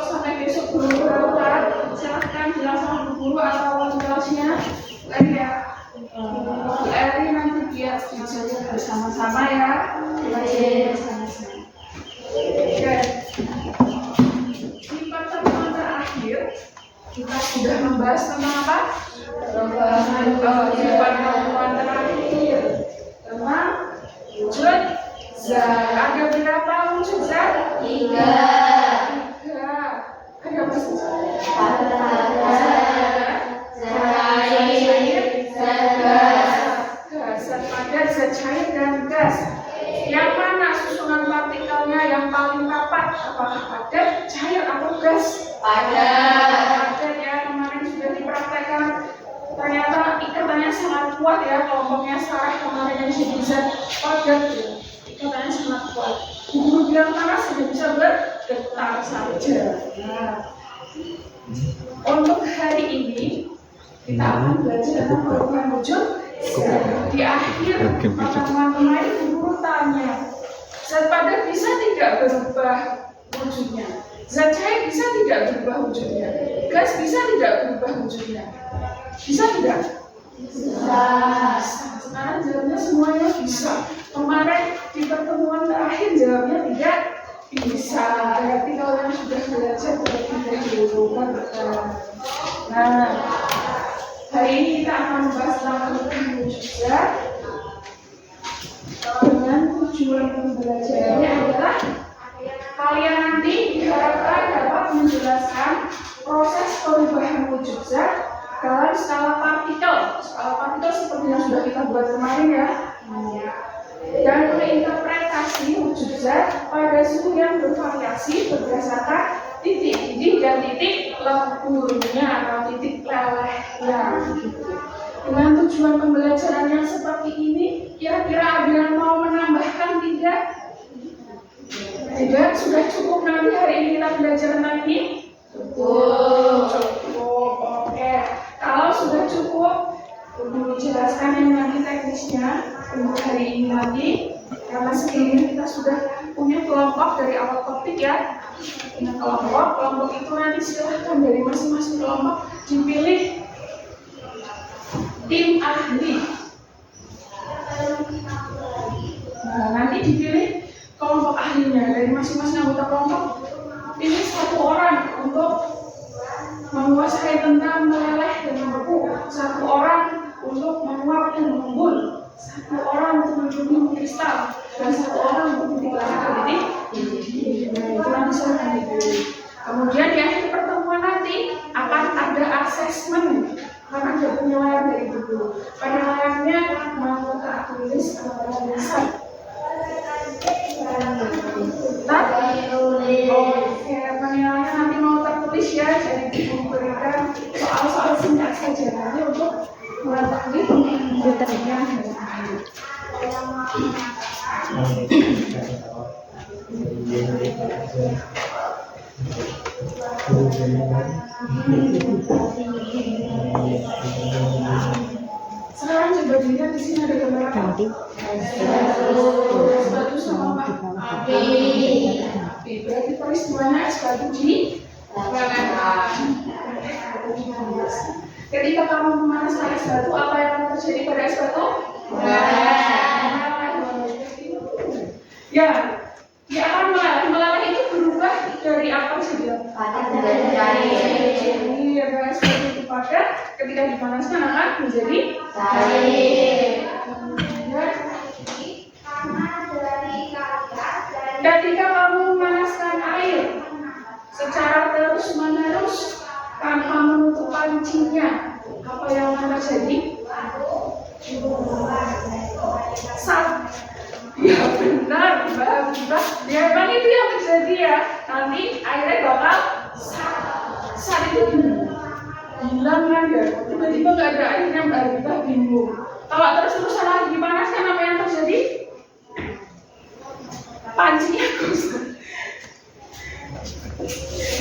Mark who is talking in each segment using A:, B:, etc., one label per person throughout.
A: sampai besok belum berangkat, silahkan jelaskan guru atau kelasnya. Ya, Bu Eri nanti biar belajar bersama-sama ya. Belajar bersama-sama. Oke. Di pertemuan terakhir kita sudah membahas tentang apa? Di pertemuan terakhir tentang wujud zat. Ada berapa wujud zat? 3. Ada apa saja? Zat padat, zat cair, dan gas. Yang mana susunan partikelnya yang paling rapat? Apakah padat, cair, atau gas? Padat ya, kemarin sudah dipraktekkan. Ternyata ikatannya sangat kuat ya, kelompoknya sekarang kemarin yang jadi zat padat ya. Ikatannya sangat kuat. Guru bilang panas sudah bisa bergetar saja. Nah, untuk hari ini kita akan belajar tentang perubahan wujud. Di akhir pertemuan kemarin guru tanya, zat padat bisa tidak berubah wujudnya? Zat cair bisa tidak berubah wujudnya? Gas bisa tidak berubah wujudnya? Bisa tidak? Bisa. Sekarang jawabnya semuanya bisa. Kemarin di pertemuan terakhir jawabnya tidak bisa. Berarti kalau yang sudah belajar berarti tidak berubah. Nah, hari ini kita akan membahas tentang perubahan wujud zat. Dengan tujuan pembelajarannya adalah kalian nanti diharapkan dapat menjelaskan proses perubahan wujud zat dalam skala partikel. Skala partikel seperti yang sudah kita buat kemarin ya. Dan menginterpretasi wujud zat pada suhu yang bervariasi berdasarkan titik didih dan titik leburnya atau titik lelehnya. Dengan tujuan pembelajaran yang seperti ini, kira-kira ada yang mau menambahkan tidak? Tidak, sudah cukup nanti hari ini kita belajar tentang ini? Cukup, oke. Kalau sudah cukup, guru jelaskan yang nanti teknisnya untuk hari ini nanti. Karena sebelumnya kita sudah punya kelompok dari awal topik ya. Punya kelompok itu nanti silahkan dari masing-masing kelompok dipilih tim ahli. Nah, nanti dipilih kelompok ahlinya dari masing-masing anggota kelompok. Pilih satu orang untuk menguasai tentang meleleh dan membeku, satu orang untuk menguap dan mengembun, satu orang untuk menjunjung kristal, dan satu orang untuk mempelajari titik. Nah, itu nanti silahkan dipilih. Kemudian di akhir pertemuan nanti akan ada asesmen. Karena ada penilaian dari guru. Penilaiannya mau tak tulis atau tulisan. Oke, penilaiannya nanti mau tertulis ya. Jadi guru berikan soal-soal singkat saja nanti untuk mengetahui materinya. Sekarang coba dilihat di sini ada gambar apa? Es batu sama api. Berarti peristiwanya es batu di lelehan. Ketika kamu memanaskan es batu, apa yang akan terjadi pada es batu? Ya, dia akan meleleh. Meleleh itu berubah dari apa sih dia?
B: Padat dan cair.
A: Iya guys, itu padat. Ketika dipanaskan akan menjadi
B: Cair.
A: Ketika kamu memanaskan air secara terus-menerus tanpa menutup pancinya, apa yang akan terjadi? Ya benar, bagus. Ya memang itu yang terjadi ya. Nanti airnya bakal saat itu hilang kan ya. Tiba-tiba nggak ada airnya, Mbak Rita bingung. Kalau terus-terusan lagi dipanaskan, apa yang terjadi? Pancinya kosong.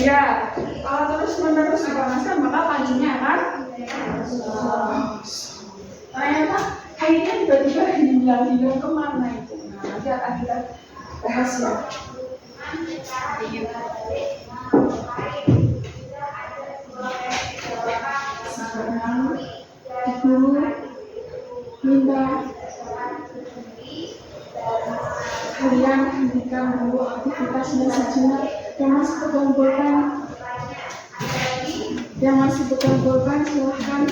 A: Ya, kalau terus-menerus dipanaskan, maka pancinya akan ternyata airnya tiba-tiba hilang kemana itu? Nah, nanti akan kita bahas ya. Sekarang guru minta kalian hentikan dulu aktivitasnya sejenak. Yang masih pegang silahkan.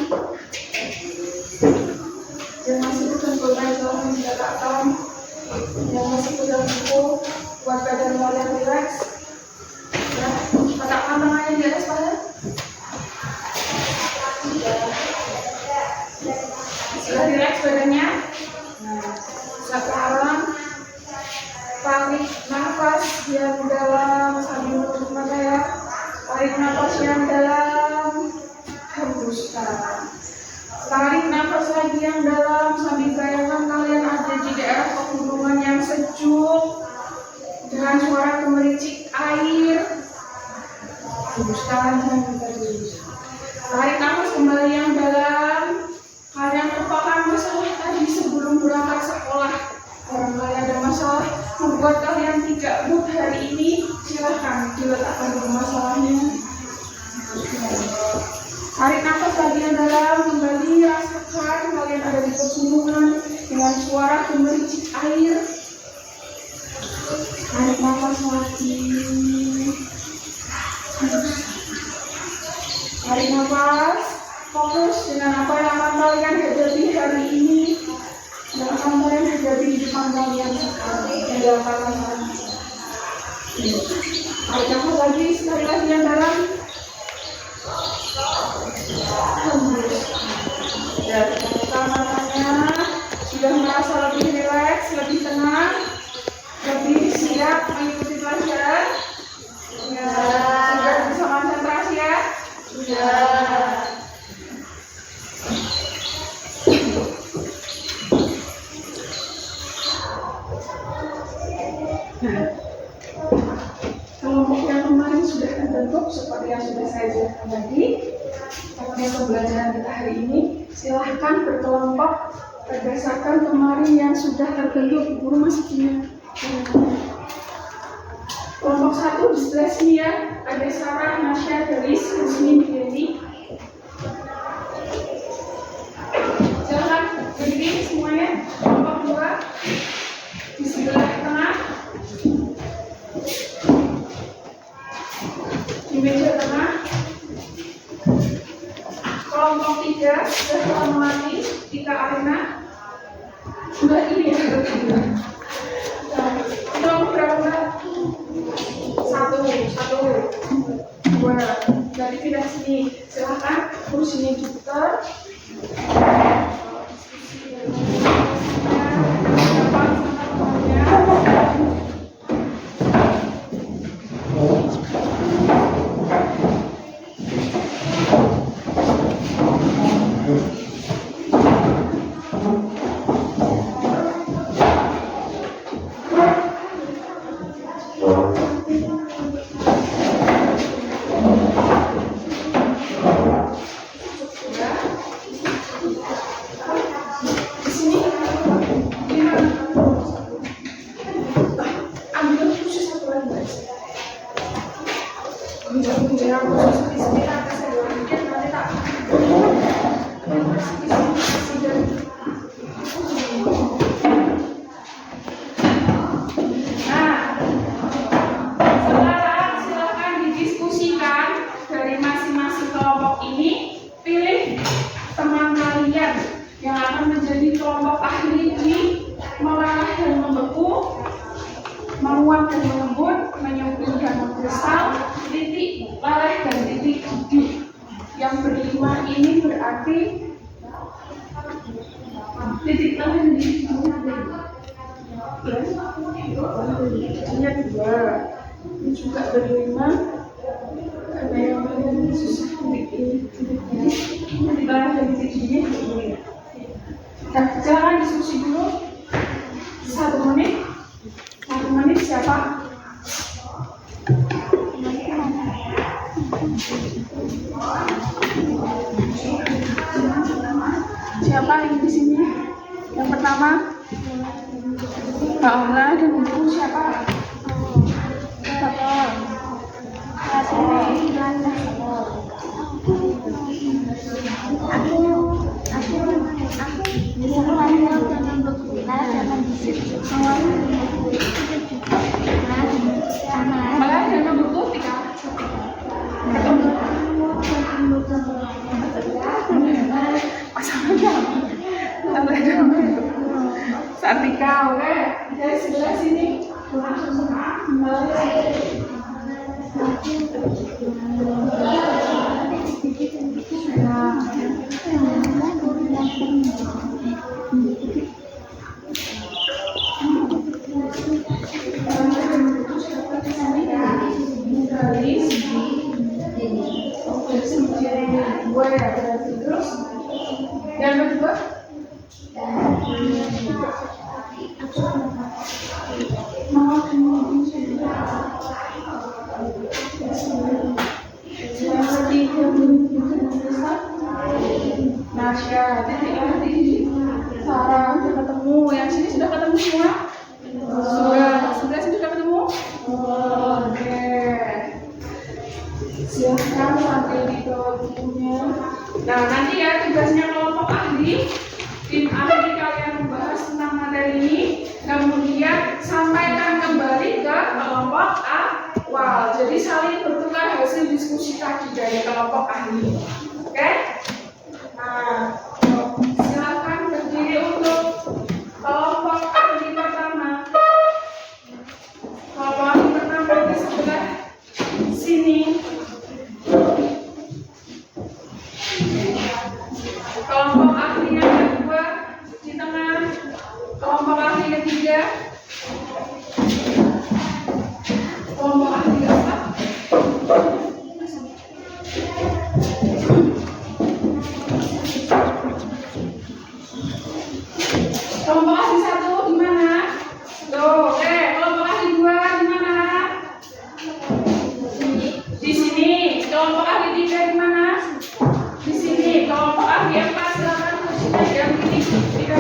A: Yang masih pegang silahkan diletakkan. Yang masih pegang buku buat badan kalian rileks. Ya, letakkan tangannya di atas pada. Sudah rileks badannya. Sekarang tarik nafas yang dalam sambil menutup mata ya. Tarik nafas yang dalam, hembuskan. Tarik nafas lagi yang dalam sambil bayangkan kalian ada di daerah pegunungan yang sejuk dengan suara gemericik air. Hembuskan dan terus. Tarik nafas kembali yang dalam. Kalian lupakan masalah tadi sebelum berangkat sekolah. Barangkali ada masalah membuat kalian tidak mood hari ini, silahkan diletakkan dulu masalahnya. Tarik nafas lagi yang dalam, kembali rasakan kalian ada di pegunungan dengan suara gemericik air. Tarik nafas lagi. Tarik nafas, fokus dengan apa yang akan kalian hadapi hari ini. Dan akan kalian hadapi di depan kalian sekarang. Yang akan kalian tarik nafas lagi, sekali lagi yang dalam. Dan buka matanya, sudah merasa lebih rileks, lebih tenang, lebih siap mengikuti pelajaran. Ya, sudah bisa konsentrasi ya. Sudah. Kelompok yang kemarin sudah terbentuk seperti yang sudah saya jelaskan tadi. Pada pembelajaran kita hari ini, silahkan berkelompok berdasarkan kemarin yang sudah terbentuk. Guru masih punya kelompok 1 di sebelah sini ya. Ada Sarah, Nasya, Delis, Husni, Dewi. Silahkan berdiri semuanya. Kelompok 2 di sebelah tengah. Di meja tengah. Kelompok 3 sudah telah melatih Tika Arena. Sudah ini ya. Kelompok berapa? 1, 2. Dari pindah sini. Silahkan kursinya diputar. Menguap dan mengembun, menyembur dan mengkristal, titik laleh dan titik didih. Yang berlima ini berarti titik laleh dan titik didihnya 2. Ini juga berlima. Ada yang paling susah titik ini, titik laleh dan titik didih. Nah, jangan diskusi dulu 1 menit. 1 menit siapa? Siapa yang di sini? Yang pertama, Mbak Ola dan Ibu siapa? Malah yang nomor 2 tiga. Ketemu. Pasangannya Sartika, oke? Dari sebelah sini. Terus yang kedua Nasya, Sarah sudah ketemu, yang sini sudah ketemu semua? Sudah sini sudah ketemu? Oke. Silahkan sambil dibawa bukunya. Nah, nanti ya tugasnya kelompok ahli, tim ahli kalian membahas tentang materi ini, kemudian sampaikan kembali ke kelompok awal. Jadi saling bertukar hasil diskusi tadi dari kelompok ahli. Oke? Nah, silakan berdiri untuk kelompok ahli pertama. Kelompok ahli pertama di sebelah sini. Kelompok ahli yang kedua di tengah. Kelompok ahli ketiga. Kelompok ahli keempat. Kelompok ahli satu di mana? Tuh, oke. Kelompok ahli dua di mana? Di sini. Kelompok ahli tiga di mana? Di sini. Kelompok ahli empat silakan kursinya yang ini di sini.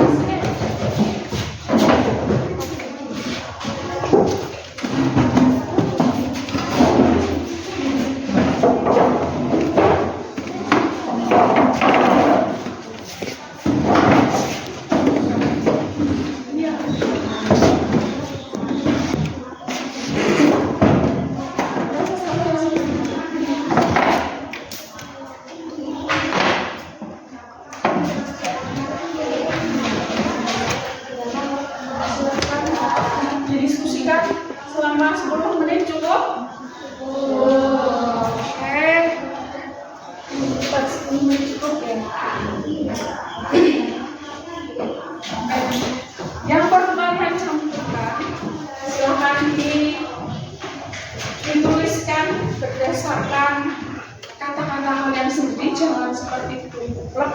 A: Didiskusikan selama 10 menit cukup? Oke. 10 menit cukup ya. Yang perlu kalian campurkan, silahkan dituliskan berdasarkan kata-kata kalian sendiri, jangan seperti plek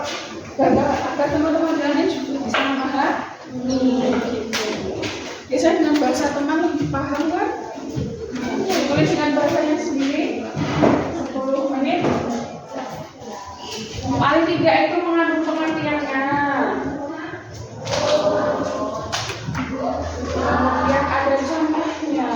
A: agar teman-teman kalian juga bisa memahami. Biasanya dengan bahasa teman lebih paham kan? Ditulis dengan bahasanya sendiri 10 menit. Paling tidak itu mengandung pengertiannya. Yang ada contohnya.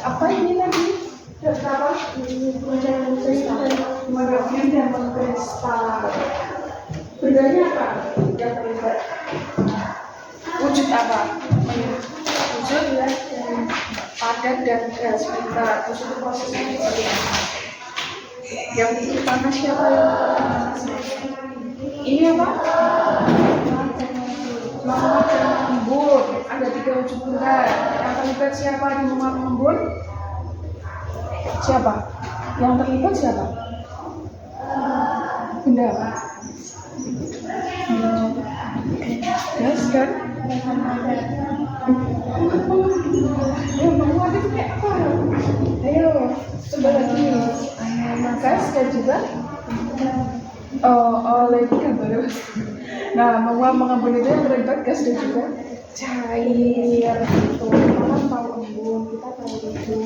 A: Apa ini lagi? Berapa? Menggabungkan dan mengkristal. Bedanya apa? Yang terlibat. Wujud apa? Wujud ya, padat dan gas. Bentar, wujud prosesnya seperti apa? Yang titik panas siapa yang panas? Ini apa? Mama dan embun. Ada 3 ujung benda. Yang terlibat siapa di rumah embun? Siapa? Yang terlibat siapa? Benda apa? Gas kan? Ya, mau ada kayak apa? Ayo, coba lagi. Gas dan juga lagi kan baru. Nah, mengembun itu yang terlibat gas dan juga cair. Itu kita tahu embun, kita tahu itu.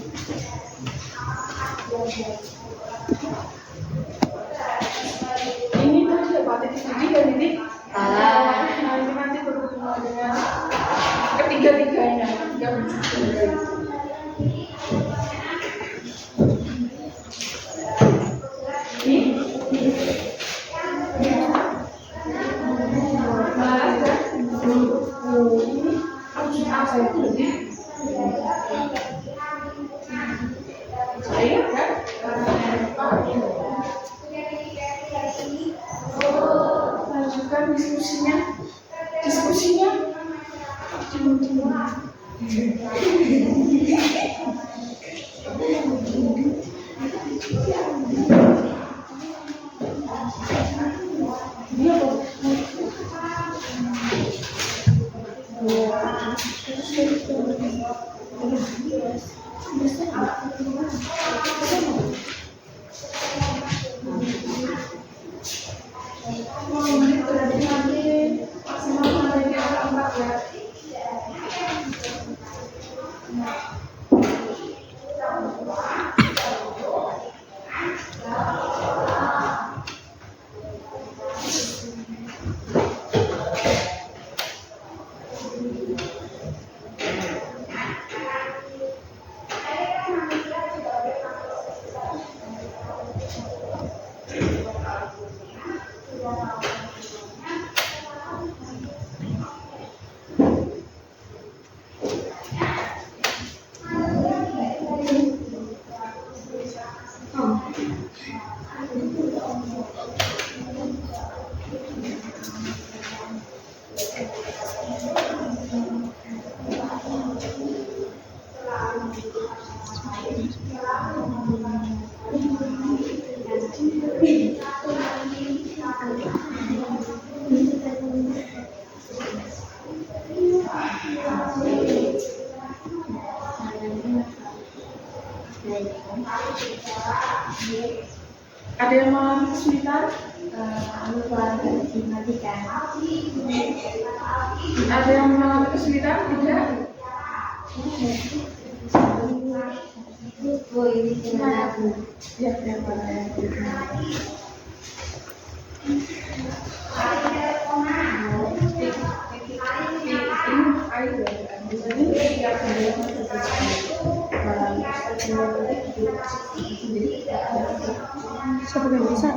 A: Ini tadi apa? Titik dan titik.
B: Salah.
A: Nah, ini nanti berhubungan dengan ketiga-tiganya, 3 ujung benda itu. Lanjutkan diskusinya. Ada yang mengalami kesulitan? Ada yang mengalami kesulitan? Tidak? Ya, siapa yang bisa?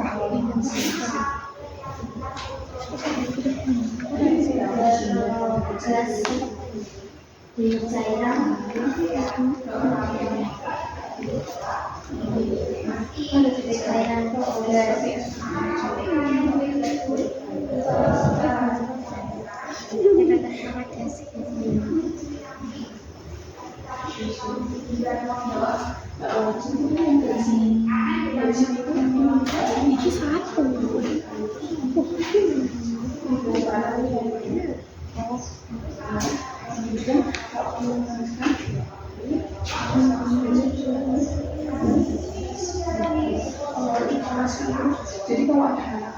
A: Jadi kalau ada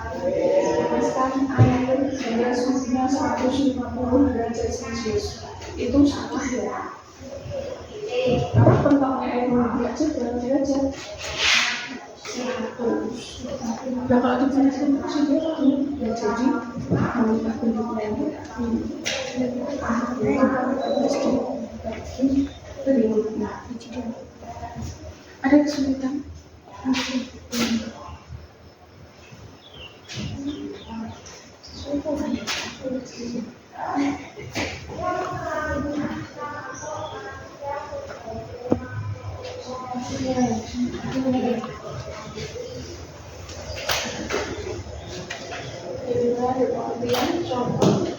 A: panaskan air hingga suhunya 150 derajat Celcius itu salah ya. Karena pentoknya air mendidih aja berapa derajat? 100. Nah kalau dipanaskan sudah ya jadi mengubah bentuknya. Ada kesulitan? Kemudian contoh.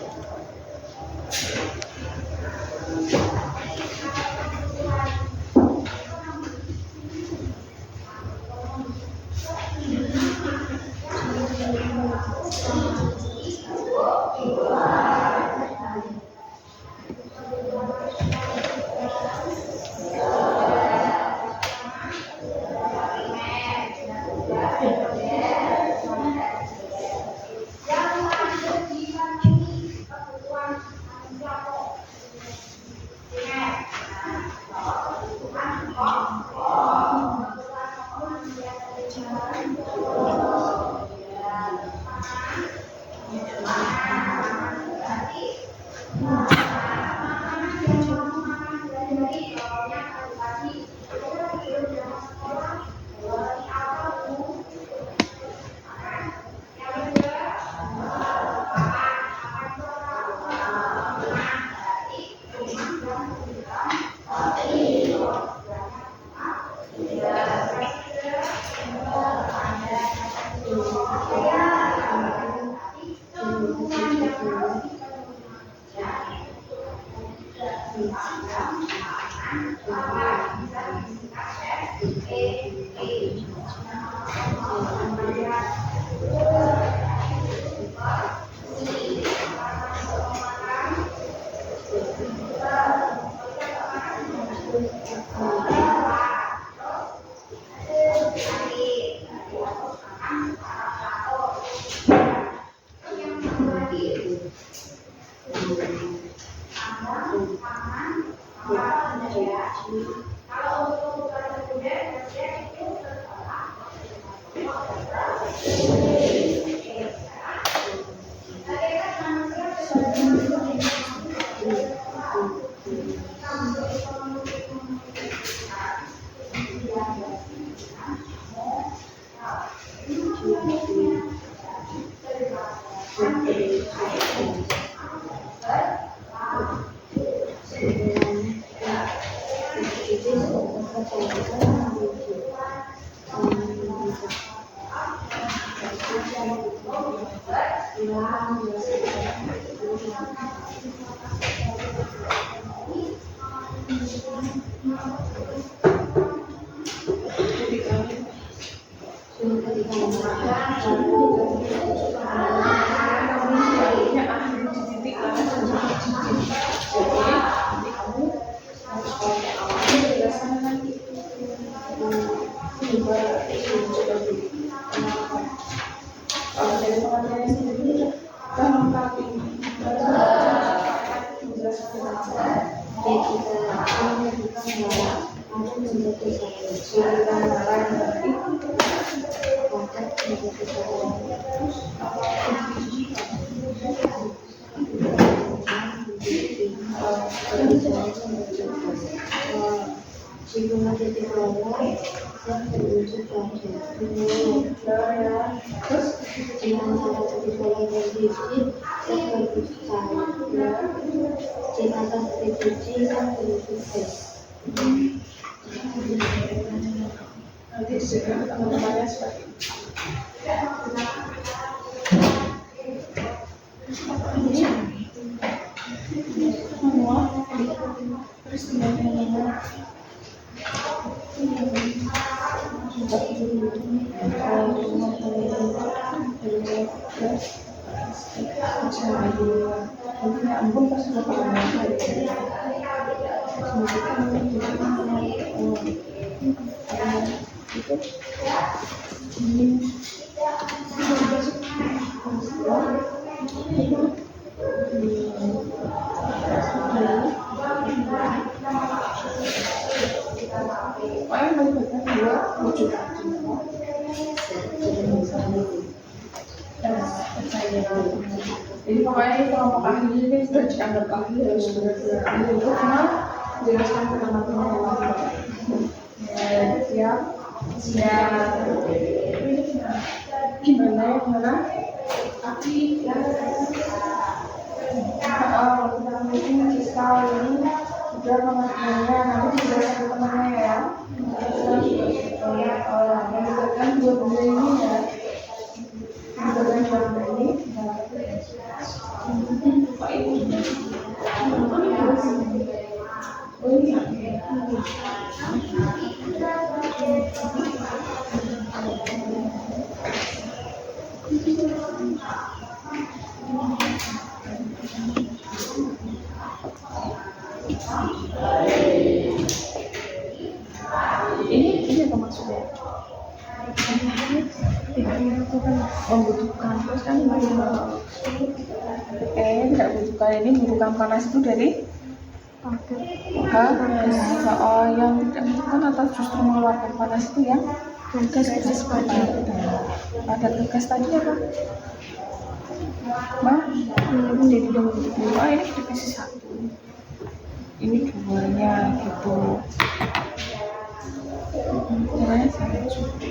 A: Nanti disediakan teman-temannya seperti semua terus kemudian ampun pas jadi pokoknya kelompok ahli ini sudah dianggap ahli harus benar-benar ahli itu karena jelaskan ke teman-teman yang lain. Siap? Gimana ya gimana? Tapi kita mungkin kita ini sudah pengertiannya nanti dijelaskan ke temannya ya. Menggunakan dua benda ini ya. Menggunakan dua benda ini. Oh ini. Ini apa maksudnya? Itu kan membutuhkan, terus kan tidak membutuhkan, ini membutuhkan panas itu dari oh yang tidak membutuhkan atau justru mengeluarkan panas itu yang gas pada gas tadi apa? Menjadi dua. Oh ini dikasih satu, ini duanya gitu. Caranya sama juga.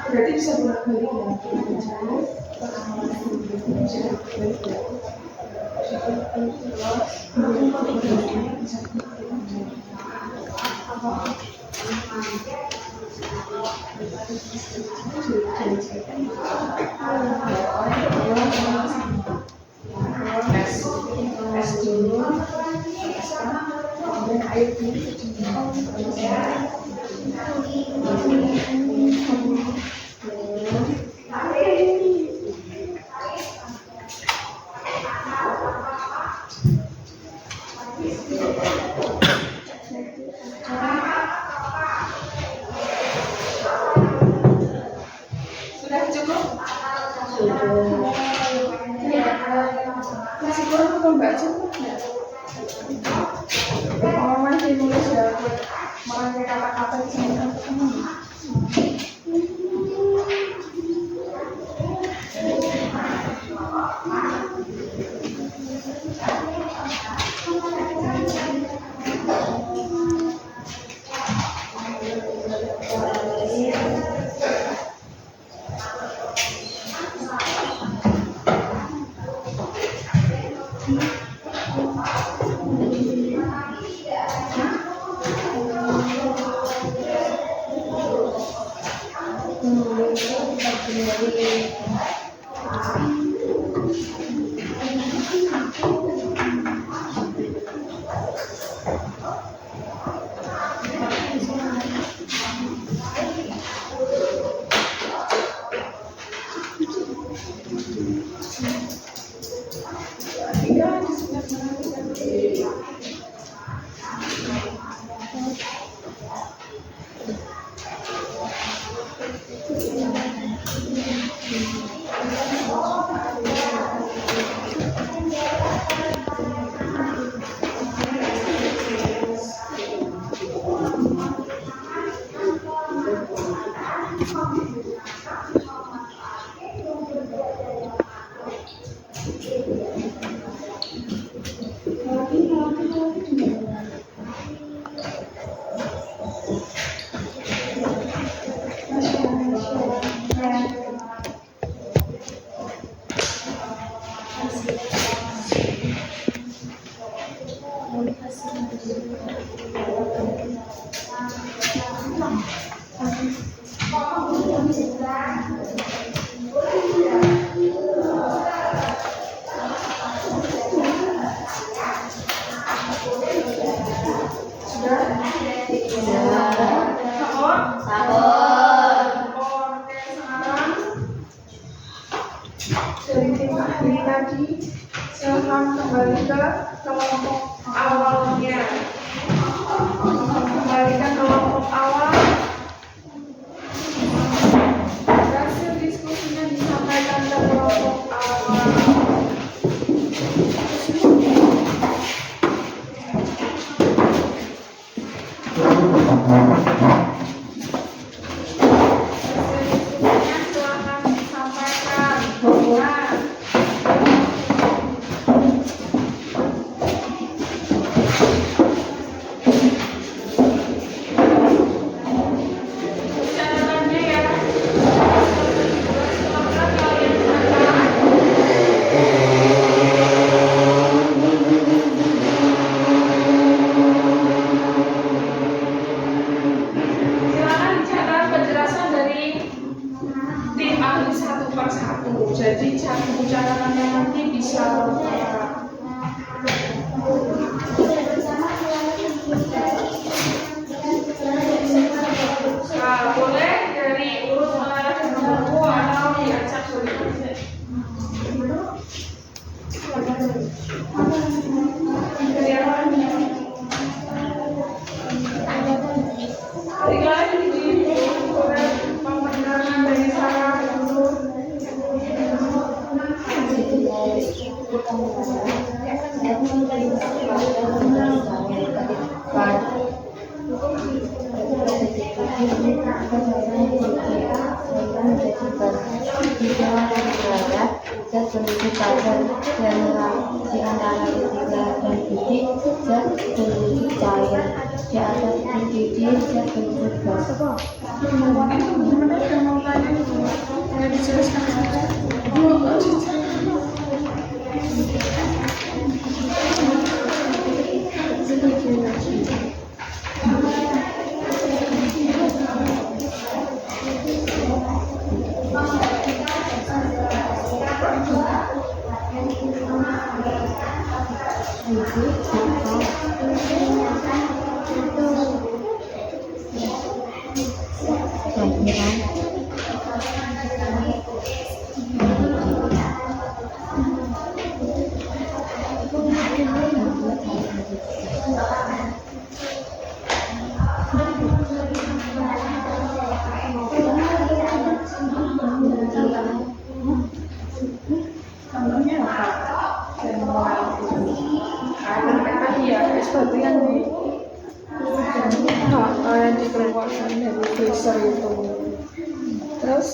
A: Berarti bisa bolak-balik es dulu, kemudian air dulu. Sudah cukup? Masih kurang atau enggak cukup? Oh, masih nulis ya, merangkai kata-kata di sini. Jadi tadi silahkan kembali ke kelompok awalnya, kembalikan per satu. Jadi satu catatannya nanti bisa boleh dari urut mengarah ke nomor atau diacak sulit.
B: Zat menuju pada generasi antara ketiga dan titik, zat menuju cair. Di atas titik, zat menuju gas. Yang dikeluarkan dari freezer itu. Terus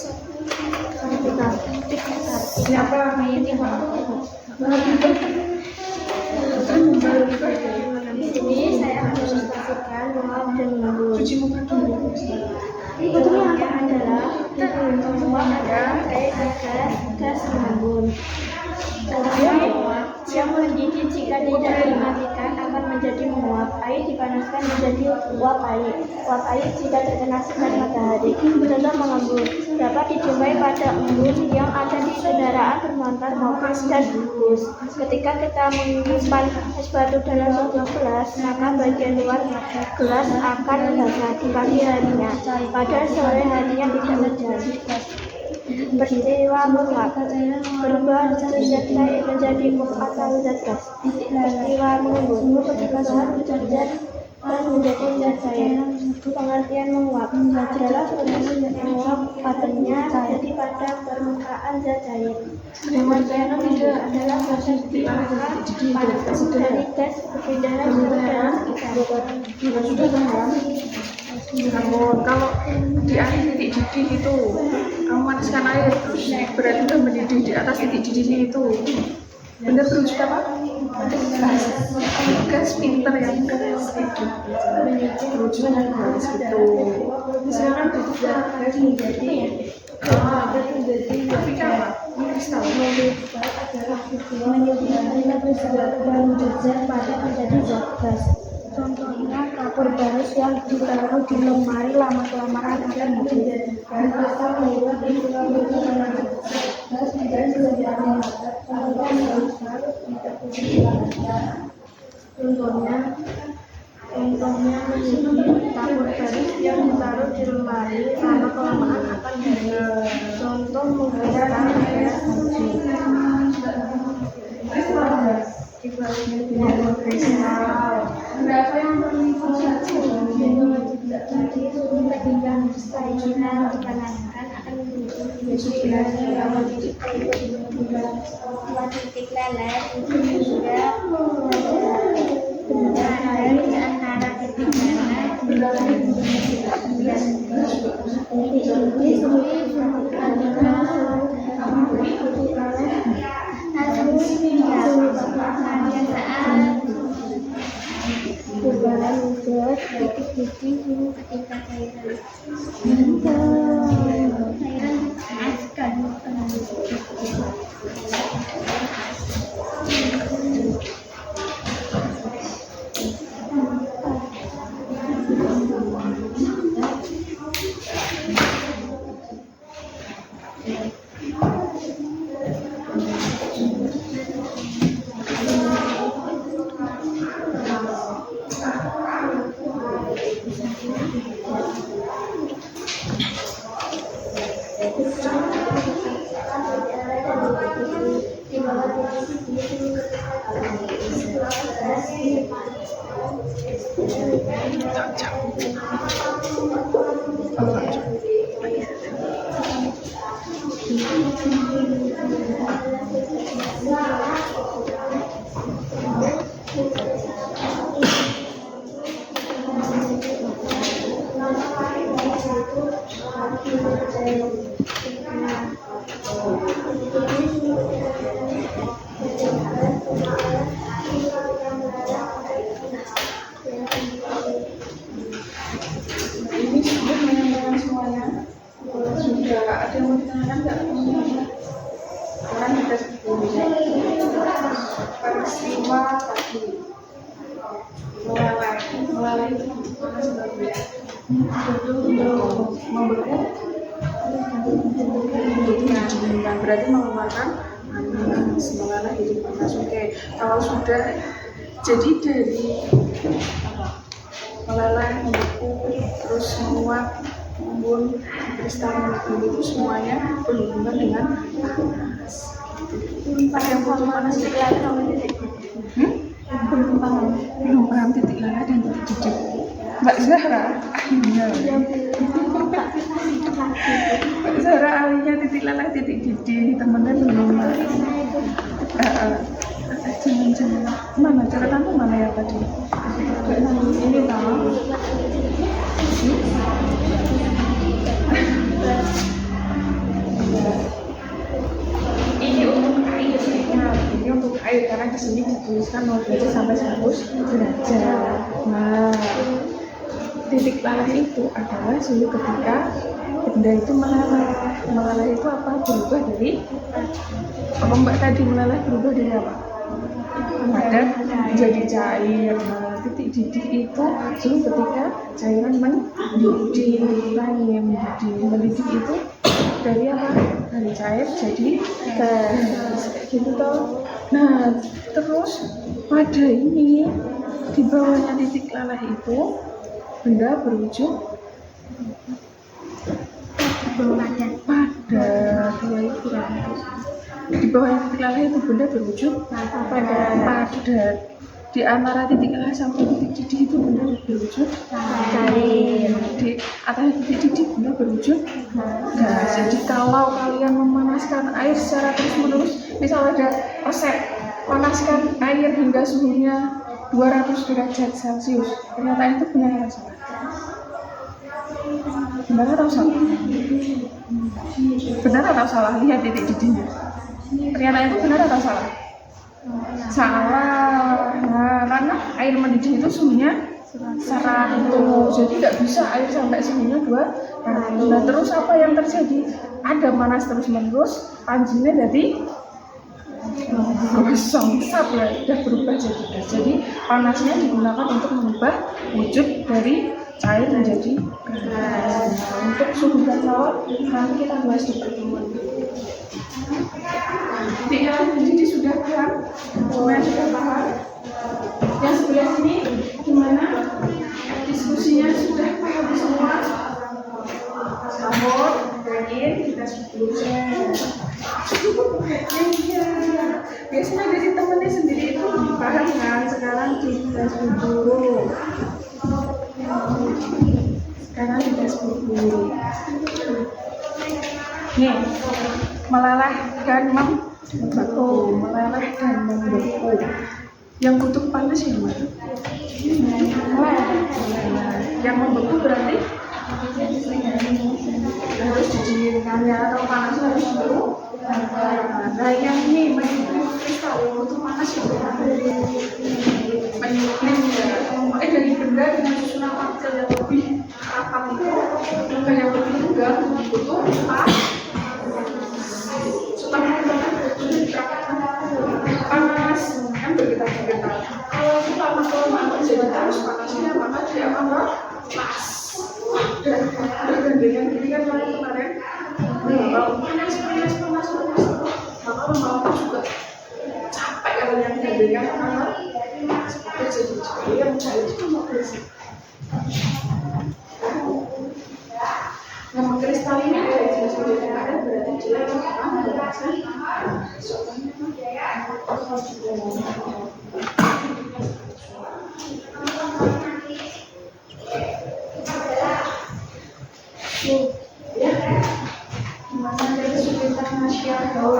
B: siapa ini Pak?
C: Ini saya harus pastikan menguap dan mengembun.
A: Cuci muka dulu.
C: Bentuknya adalah menguap adalah air, gas mengembun. Yang mendidih jika tidak dimatikan akan menjadi menguap. Air dipanaskan menjadi uap air. Uap air jika terkena sinar matahari. Contoh mengembun dapat dijumpai pada embun yang ada di kendaraan bermotor maupun dan bus. Ketika kita menyimpan es batu dalam sebuah gelas, maka bagian luar gelas akan basah di pagi harinya. Pada sore harinya tidak hujan. Peristiwa menguap berubah dari zat cair menjadi uap atau zat gas. Peristiwa mengembun berubah dari zat gas menjadi zat cair. Pengertian menguap adalah proses menguap padanya jadi pada permukaan zat cair. Pengertian mengembun adalah proses diangkat panas dari gas perpindahan suhu dalam sekitar.
A: Namun kalau di akhir titik didih itu kamu panaskan air terus berarti udah mendidih di atas titik didihnya itu bener terus apa? Gas pinter ya gas itu terujuknya gas itu misalkan juga gas menjadi tapi apa? Kristal
C: menyebabkan zat pada menjadi zat gas. Contohnya kapur baris yang ditaruh di lemari lama-kelamaan akan menjadi gas. Contohnya kapur baris yang ditaruh di lemari lama-kelamaan akan menjadi. Contoh menggunakan gas kunci.
A: Berapa yang
C: dipanaskan akan menjadi titik leleh juga air di antara titik leleh perubahan zat titik-titik ketika cairan dipanaskan
A: Ini sudah menyampaikan semuanya. Sudah ada yang mau ditanyakan nggak? Orang kita sebelumnya peristiwa tadi melalui itu gimana sebabnya? Untuk membeku, nah, berarti mengeluarkan panas, mengalah jadi panas. Oke, kalau sudah jadi dari meleleh, membeku, terus menguap, mengembun, kristal mengembun, itu semuanya berhubungan dengan panas. Ada yang butuh panas titik leleh sama titik belum paham titik leleh dan titik didih. Mbak Zahra ahlinya Mbak Zahra ahlinya titik leleh titik didih, temennya belum. Jangan mana catatanmu mana ya tadi? Ini tahu. Ini untuk air, ini untuk air karena di sini dituliskan 0 derajat sampai 100 derajat. Nah, titik leleh itu adalah suhu ketika benda itu meleleh. Meleleh itu apa? Berubah dari apa Mbak tadi meleleh berubah dari apa? Padat menjadi cair. Nah, titik didih itu suhu ketika cairan mendidih. Mendidih itu dari apa? Dari cair jadi gas, gitu toh. Nah, terus pada ini di bawahnya titik leleh itu benda berwujud padat. Di bawahnya titik leleh itu benda berwujud padat. Di antara titik leleh sampai titik didih itu benda berwujud cair. Di atas titik didih benda berwujud gas. Jadi kalau kalian memanaskan air secara terus-menerus, misal ada resep panaskan air hingga suhunya 200 derajat Celcius, pernyataan itu benar atau salah? Benar atau salah? Benar atau salah? Lihat titik didihnya. Pernyataan itu benar atau salah? Salah. Nah, karena air mendidih itu suhunya 100, jadi nggak bisa air sampai suhunya 200. Nah, terus apa yang terjadi? Ada panas terus-menerus, panjinya jadi kosong, ya, sudah berubah jadi gas. Jadi panasnya digunakan untuk mengubah wujud dari cair menjadi gas. Nah, untuk suhu dan lawan nanti kita bahas di pertemuan. Jadi sudah paham? Semuanya sudah paham? Yang sebelah sini gimana? Diskusinya sudah paham semua? Namun, yakin kita sebelumnya. Iya. Biasanya dari temennya sendiri itu lebih paham kan? Sekarang kita dulu. Sekarang kita dulu. Nih, meleleh dan membeku, meleleh dan membeku. Yang butuh panas yang mana? Yang membeku berarti harus didinginkan ya, atau panasnya harus dulu. Nah, yang ini menyuplai kristal yang butuh panas yang mana? Menyuplai dari benda dengan susunan partikel yang lebih rapat itu ke yang lebih tegang butuh panas. Setelah panas kan bergetar-getar. Kalau itu lama-kelamaan terjadi terus panasnya, maka dia akan lepas. Dan dengan gini kan kemarin kalau panas, maka lama-lama juga capek kalau yang gandengan karena seperti jadi cair itu mau bersih. Nama kristalina dari jenis wujud yang ada berarti jelek sama Gimana dari sudut masyarakat?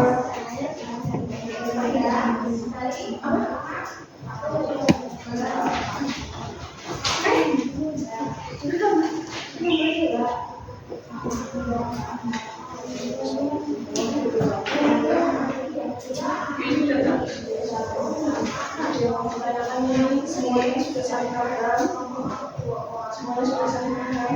A: Semuanya sudah saya paham. Semuanya sudah saya paham.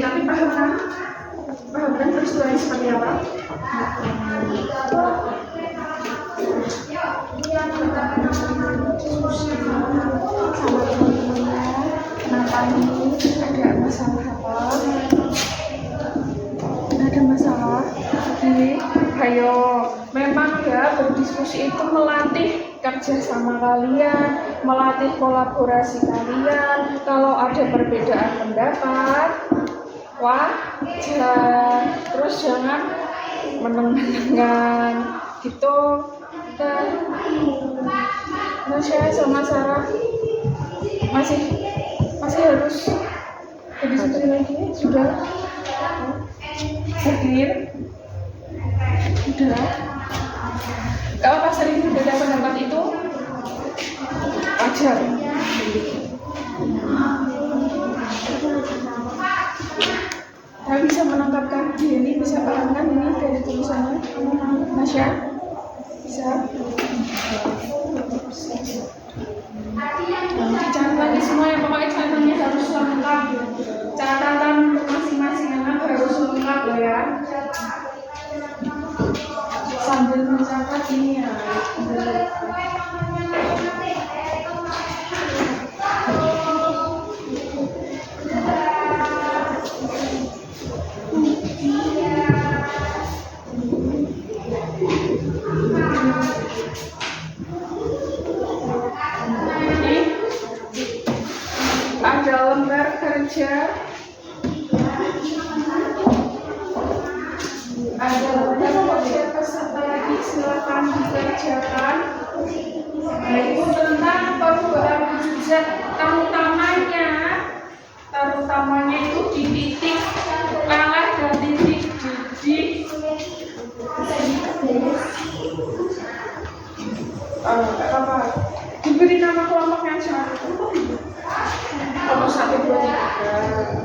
A: Tapi paham kan? Paham kan peristiwanya seperti apa? Kenapa ini? Ada masalah apa? Ada masalah? Oke, ayo. Memang ya berdiskusi itu melatih kerjasama kalian, melatih kolaborasi kalian. Kalau ada perbedaan pendapat, wajar. Terus jangan meneng-menengan gitu. Dan Nasya sama Sarah masih harus berdiskusi lagi. Sudah hadir. Udah. Kalau pas sering berbeda pendapat itu wajar. Saya bisa menangkapkan ini, bisa pahamkan ini dari tulisannya, Nasya? Bisa? Dicatat lagi semua ya, pokoknya catatannya harus lengkap. Catatan masing-masing anak harus lengkap loh ya. Sambil mencatat ini ya. Ada lembar kerja, ada lembar kerja peserta lagi, silakan dikerjakan. Yaitu tentang perubahan wujud zat, terutamanya itu di titik kalah dan titik di apa? Diberi nama kelompoknya aja. Kelompok 1, 2, 3.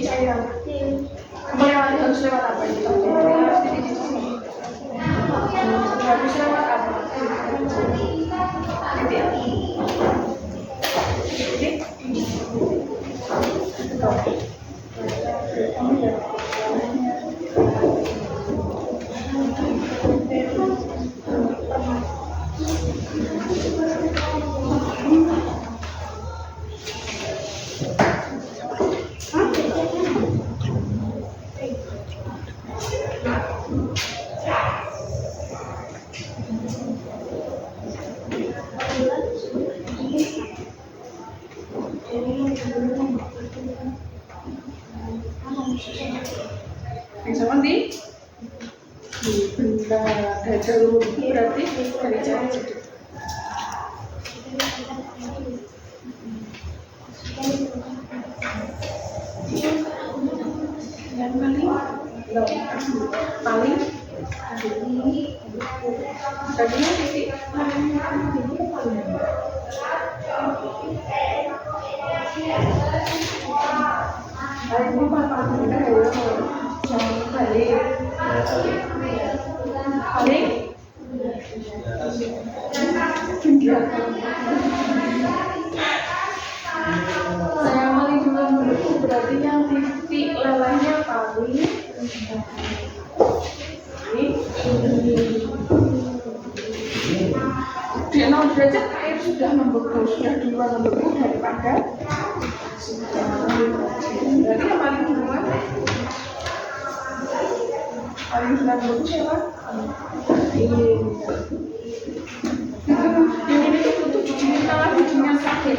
A: cairan. Melewati harus lewat apa itu? Harus titik di sini. Harus lewat apa? Titik. Titik. Yang sama di benda dada lurus berarti dari cara jadi. Yang paling tadinya titik ini paling saya paling juga menurutku berarti yang titik lelahnya paling di 0 derajat air sudah membeku, sudah duluan membeku daripada berarti yang paling duluan membeku siapa? Ini tutup bijinya lah, bijinya sakit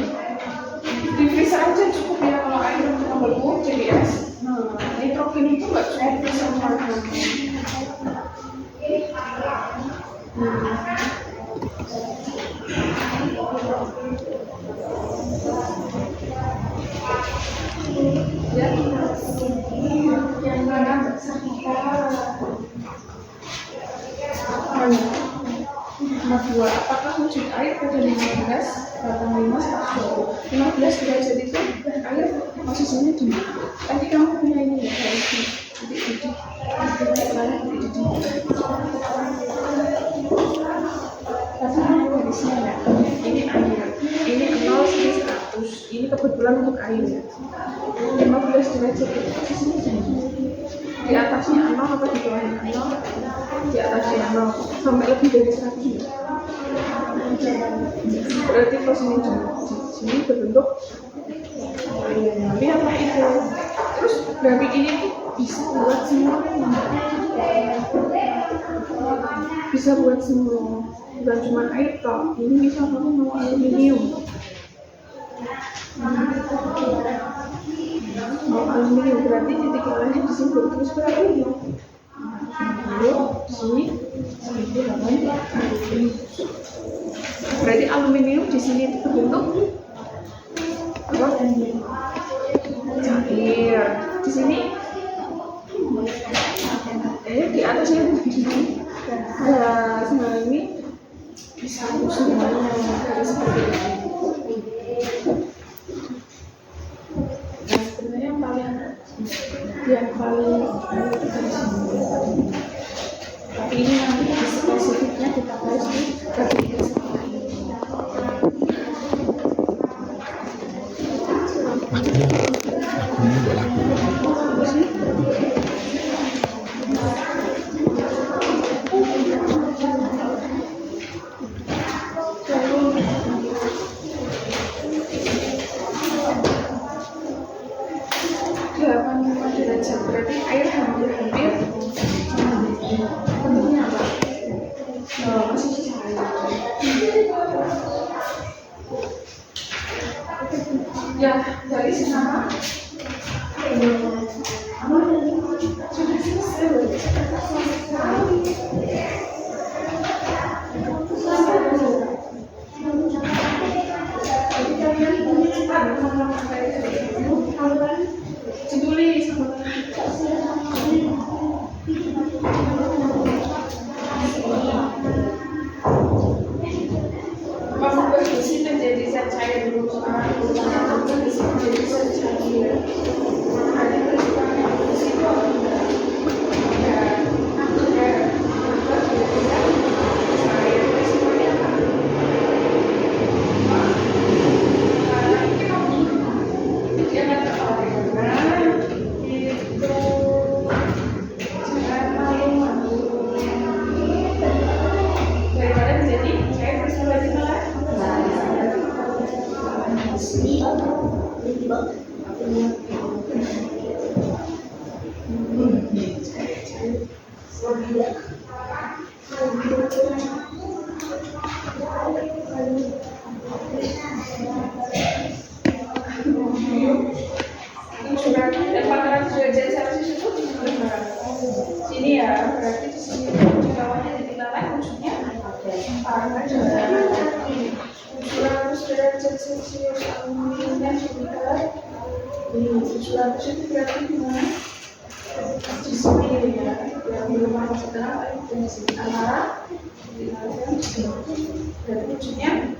A: di freezer aja cukup ya kalau air untuk membeku jadi es. Nah, nitrogen itu nggak cukup freezer ya, yang mana dua, apakah wujud air pada 15 batang 15 derajat itu air posisinya di tadi kamu punya ini ya kayak ini garisnya ya, ini air, ini 0 sini 100, ini kebetulan untuk air ya. 15 derajat itu posisinya di atasnya 0 atau di bawahnya 0? Di atasnya 0 sampai lebih dari 100 berarti posisi di sini berbentuk tapi apa itu? Terus berarti ini tuh bisa buat semua bukan cuma air toh, ini bisa kamu mau aluminium berarti titik lelahnya di sini terus berarti di sini berarti aluminium di sini itu berbentuk apa? Cair. Di sini di atasnya begini. Nah, sebenarnya ini bisa semuanya harus seperti ini. Nah, sebenarnya yang paling dari sini. Tapi ini nanti spesifiknya kita bahas di bagian derajat berarti air hampir bentuknya apa? Masih cair. Ya, dari sana sudah selesai. Ditulis berisi menjadi zat cair dulu menjadi zat cair. Sudah 400 derajat Celcius itu sini ya, berarti di sini di bawahnya di lain ujungnya panas. 400 derajat Celcius aluminiumnya sekitar 700 itu berarti di mana? Di sini ya, yang belum ada setengah di sini antara di sini berarti ujungnya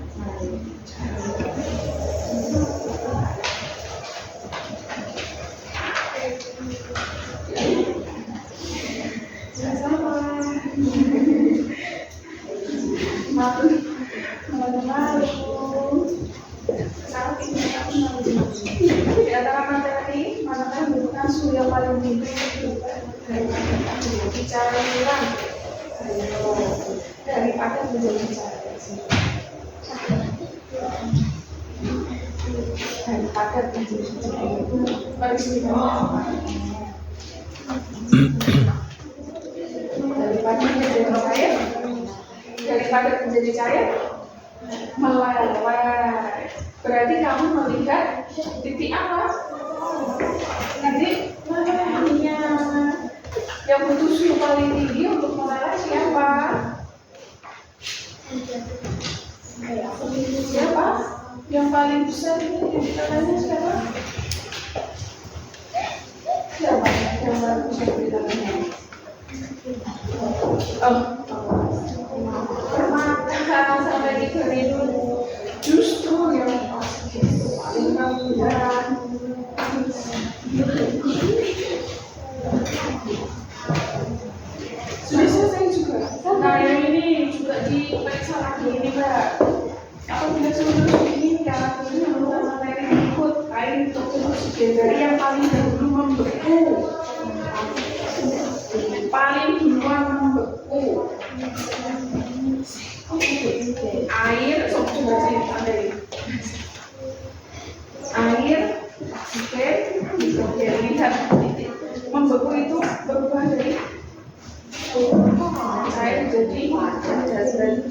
A: di antara materi manakah yang merupakan suhu yang paling tinggi bicara hilang daripada menjadi daripada menjadi itu peristiwa daripada menjadi cair meleleh. Berarti kamu melihat titik apa? Titik melelehnya. Yang butuh suhu paling tinggi untuk meleleh siapa? Siapa? Yang paling besar itu titik melelehnya siapa? Siapa yang paling besar titik melelehnya? Permata sampai di koridor justru yang paling mudah. Sudah selesai juga. Nah yang ini juga diperiksa lagi ini Mbak. Apabila sudah ini karena ini merupakan materi berikut air untuk oksigen dari yang paling dahulu membeku. Paling duluan membeku. Air, air, oksigen, hidrogen. Lihat titik membeku itu berubah dari cair jadi gas dan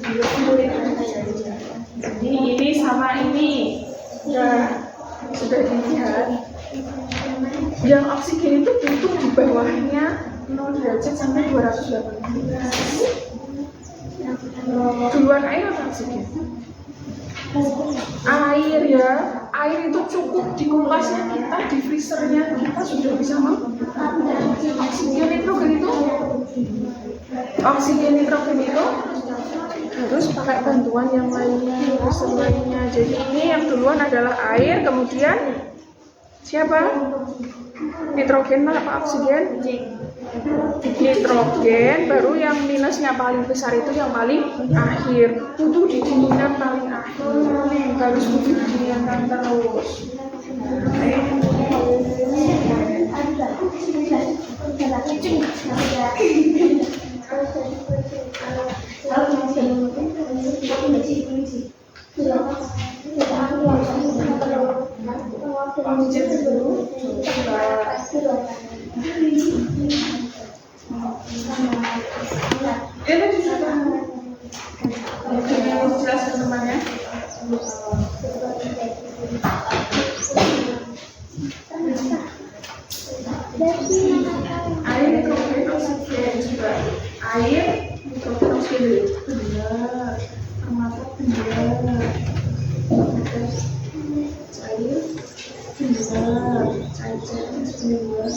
A: ini sama ini sudah dilihat. Yang oksigen itu butuh di bawahnya 0 derajat sampai 218. Duluan air atau oksigen? Air ya, air itu cukup di kulkasnya kita, di freezernya kita sudah bisa oksigen nitrogen itu harus pakai bantuan yang lainnya, freezer lainnya. Jadi ini yang duluan adalah air, kemudian siapa? Nitrogen apa oksigen? Nitrogen, baru yang minusnya paling besar itu yang paling akhir. Butuh didinginkan paling akhir, harus butuh didinginkan terus. Jelaskan temannya. Air nitrogen oksigen juga. Air nitrogen oksigen benar. Permata benar. Cair benar. Cair benar.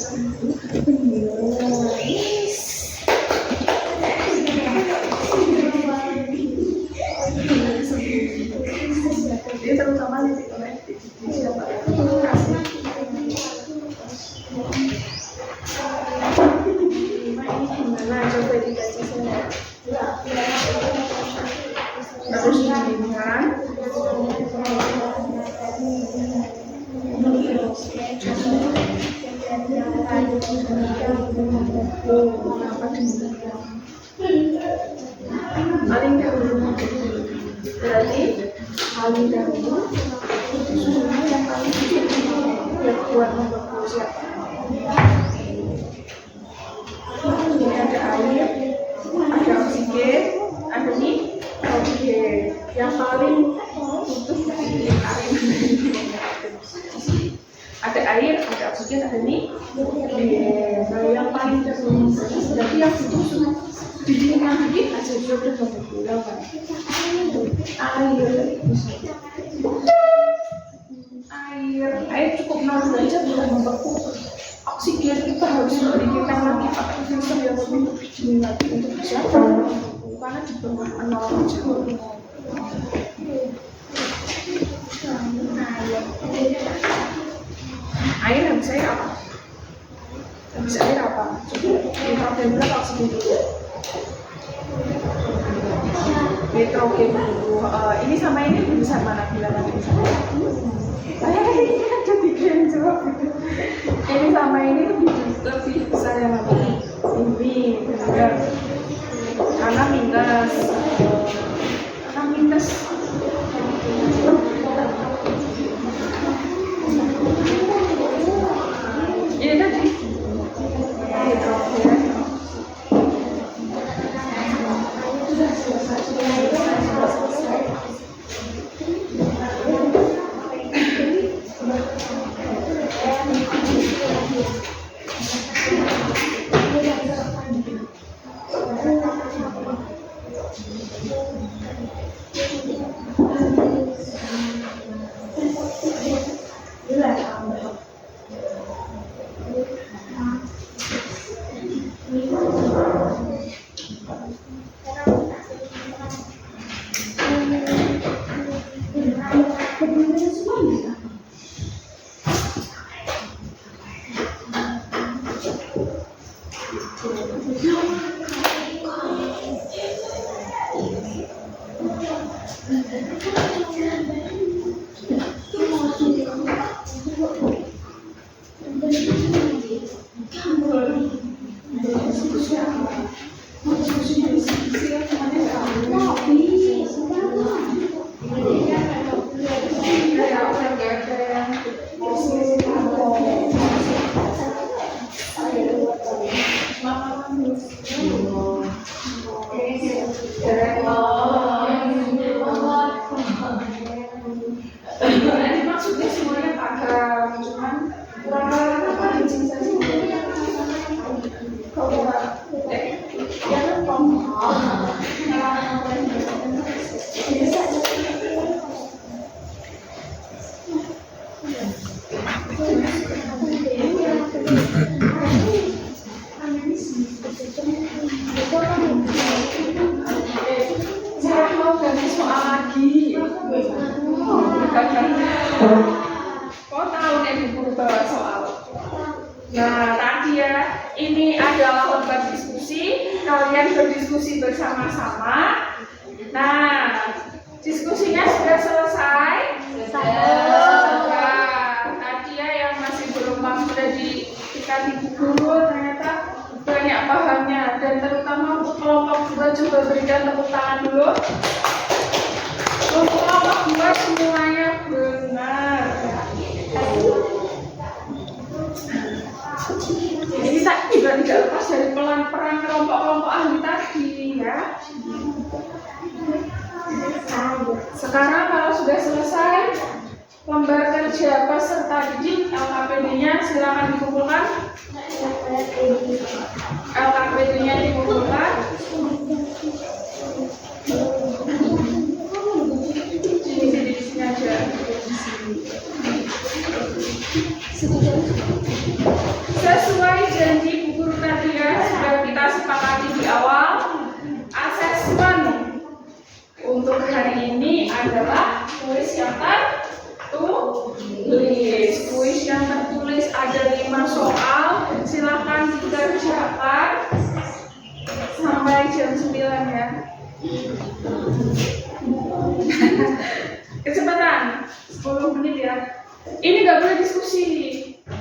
A: Jadi terutama titik siapa? Nah, coba dikasih saya. Terus didinginkan. Kenapa didinginkan? Paling dahulu berarti paling dahulu susunya yang paling buat membeku siapa? berarti yang itu sudah didinginkan dikit aja sudah baru pulau kan. Air cukup nol aja belum memperkuat. Oksigen kita harus didinginkan lagi pakai filter yang lebih dingin lagi untuk bisa karena di bawah nol aja. Air habis air apa? Habis air apa? Nitrogen berapa oksigen dulu? Nitrogen dulu. Ini sama ini bisa mana bilangan ini sama? Ini kan jadi yang jawab gitu. Ini sama ini lebih besar yang mana? Ini benar. Karena minus. Ini tadi nitrogen. Sudah selesai. Maksudnya semuanya paham, cuman kurang pancing saja. Saya mau ganti soal lagi. Kau tahu nih buku bawa soal. Nah tadi ya, ini adalah lomba diskusi. Kalian berdiskusi bersama-sama. Nah, diskusinya sudah selesai. Nah, tadi ya yang masih belum paham sudah dikasih guru ternyata banyak pahamnya, dan terutama untuk kelompok 2 coba berikan tepuk tangan dulu. Untuk kelompok 2 semuanya benar. Jadi kita juga tidak lepas dari peran kelompok-kelompok ahli tadi ya. Sekarang kalau sudah selesai lembar kerja peserta didik LKPD-nya silakan dikumpulkan. LKPD-nya dikumpulkan. Di sini aja. Sesuai janji Bu Guru tadi ya, sudah kita sepakati di awal, asesmen untuk hari ini adalah kuis yang tertulis. Kuis yang tertulis ada 5 soal, silakan dikerjakan sampai jam 9 ya. Kecepatan 10 menit ya. Ini nggak boleh diskusi.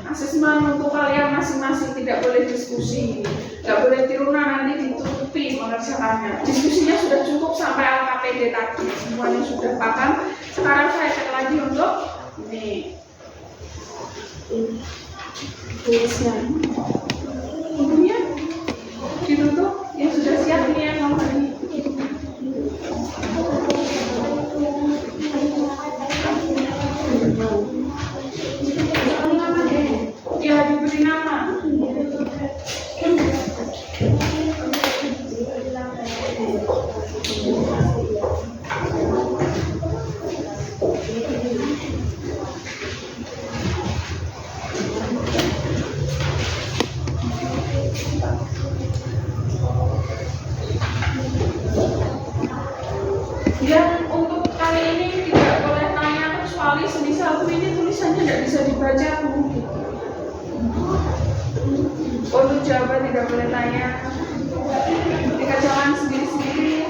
A: Asesmen untuk kalian masing-masing, tidak boleh diskusi, nggak boleh tirunan, nanti ditutupi mengerjakannya. Diskusinya sudah cukup sampai LKPD tadi, semuanya sudah paham. Sekarang saya cek lagi untuk ini tulisnya, bukunya ditutup, yang sudah siap ini yang nomor ini. Ya, diberi nama. Untuk jawaban tidak boleh tanya. Dikerjakan sendiri-sendiri.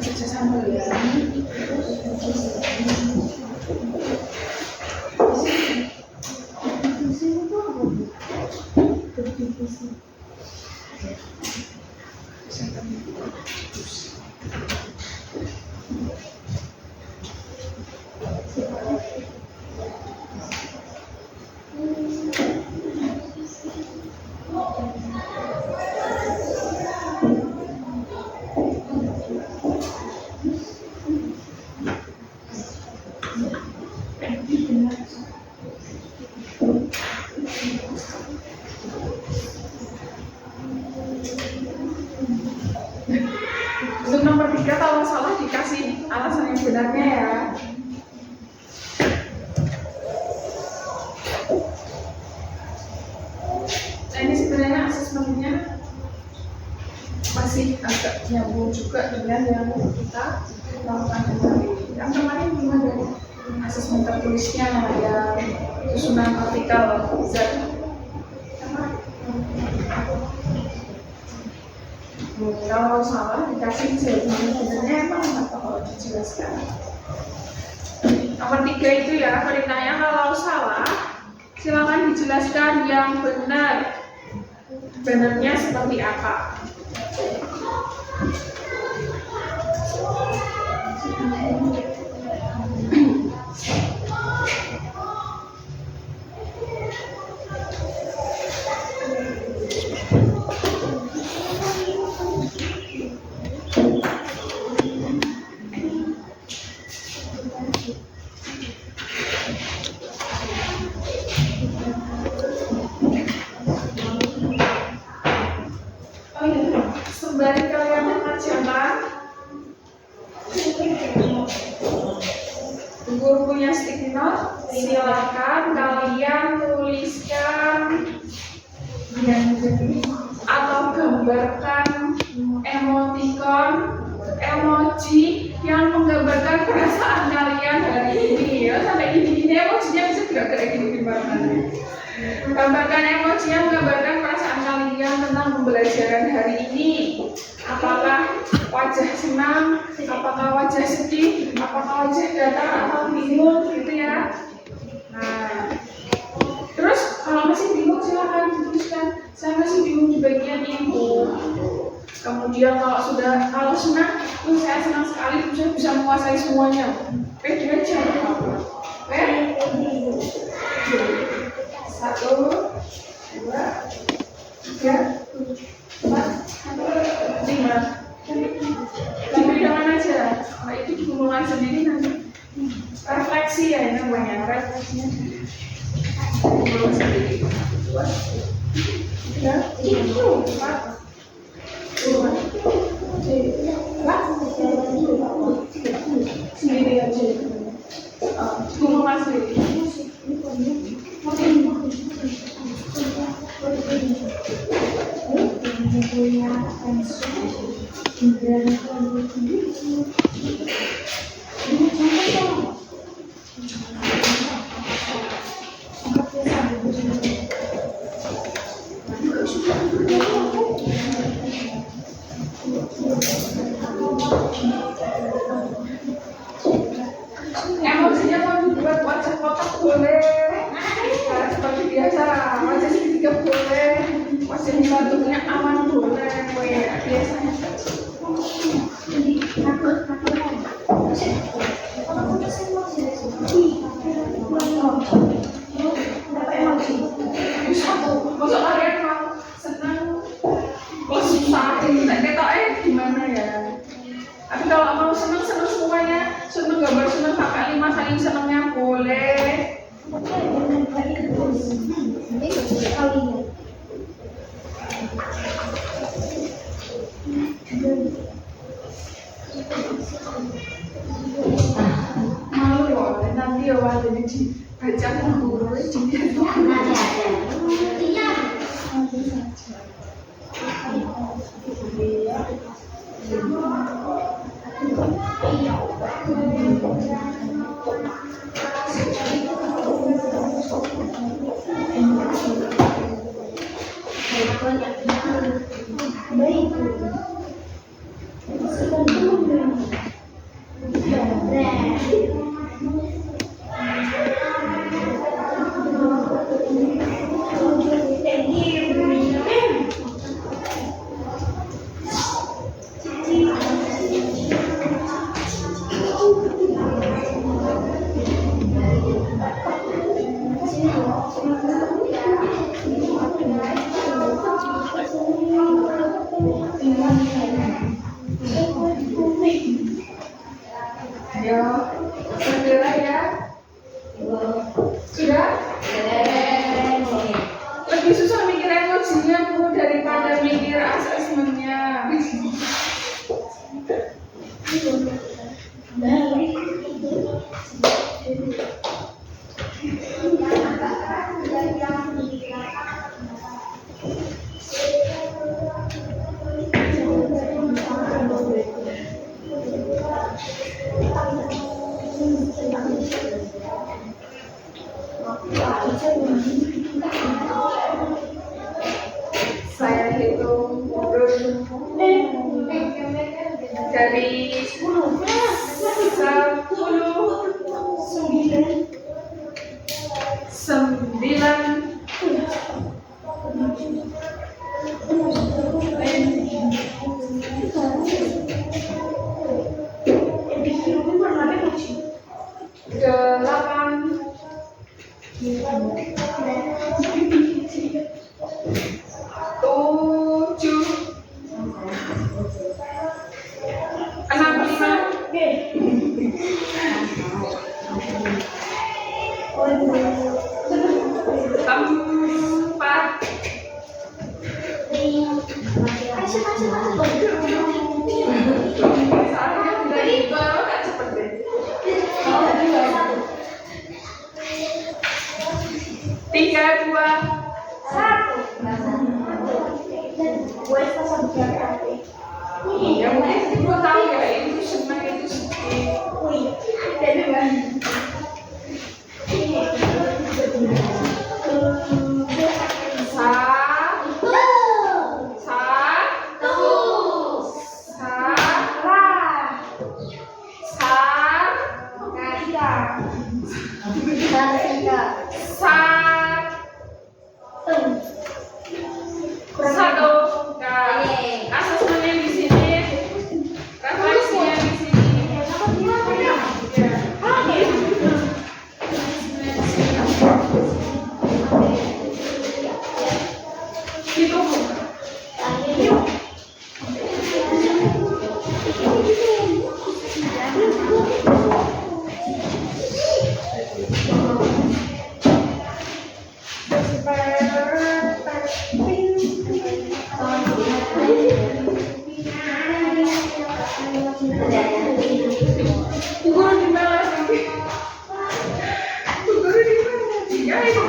A: Cuci sambal ya. Untuk nomor 3 kalau salah dikasih alasan yang benarnya ya. Nah ini sebenarnya asesmennya masih agak nyambung juga dengan yang kita lakukan kemarin. Yang kemarin gimana? asesmen tertulisnya yang susunan partikel Z. Kalau salah dikasih jawabannya sebenarnya emang apa kalau dijelaskan. Nomor 3 itu ya, perintahnya kalau salah silakan dijelaskan yang benar. Benarnya seperti apa? Sembari kalian mengerjakan, guru punya sticky note, silakan kalian tuliskan atau gambarkan emoticon, emoji yang menggambarkan perasaan kalian hari ini. Ya, sampai gini-gini emojinya bisa gerak-gerak gini gimana? Gambarkan emoji yang menggambarkan perasaan kalian tentang pembelajaran hari ini. Apakah wajah senang, apakah wajah sedih, apakah wajah datar atau bingung gitu ya. Nah, terus kalau masih bingung silahkan dituliskan. Saya masih bingung di bagian ini. Kemudian kalau senang, saya senang sekali, saya bisa menguasai semuanya. Pede aja. Oke? 1, 2, 3, 4, 5. Diberitakan aja. Nah, itu dikumpulkan sendiri nanti. Refleksi ya namanya, refleksinya. Dikumpulkan sendiri. 2, 3, 4, 5, 6, sendiri aja. Dikumpulkan sendiri. Emosinya mau dibuat wajah kotak boleh, nah, seperti biasa wajah segitiga boleh, wajah bentuknya aman boleh, biasanya. Masuk kalian mau senang, kok susah ini gimana ya? Tapi kalau mau senang semuanya, senang gambar senang kakak 5 saling senangnya boleh. Malu loh, nanti ya jadi dibaca guru Ayo, segera ya. Sudah? Lebih susah mikir emosinya Bu daripada mikir asesmennya. hitung mundur dari 10, 9, 8, 7, 4, 3, 2, 1. Ya mungkin ibu tahu ya itu senang itu sedih. Satu, nah, asesmennya di sini, refleksinya di sini. Gitu. Guru di mana sih? Guru di mana? Ya itu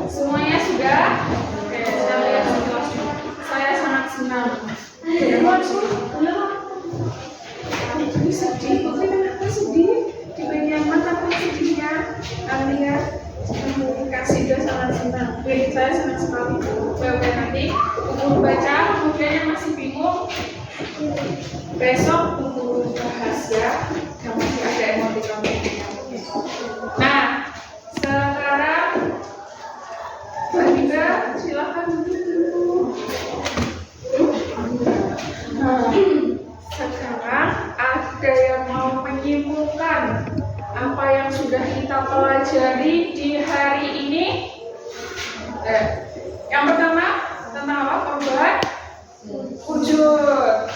A: semuanya sudah. Oke, saya lihat situasi. Saya sangat senang. Jadi sedih, tapi kenapa sedih? Di bagian mana pun sedihnya? Lihat, komunikasi sudah sangat senang. Oke, saya senang sekali. Oke, nanti untuk baca, kemudian yang masih bingung, besok untuk bahas ya. Yang masih ada emotikon. Nah, sekarang Mbak Dinda, silakan duduk. Sekarang ada yang mau menyimpulkan apa yang sudah kita pelajari di hari ini? Yang pertama tentang apa? Obat wujud.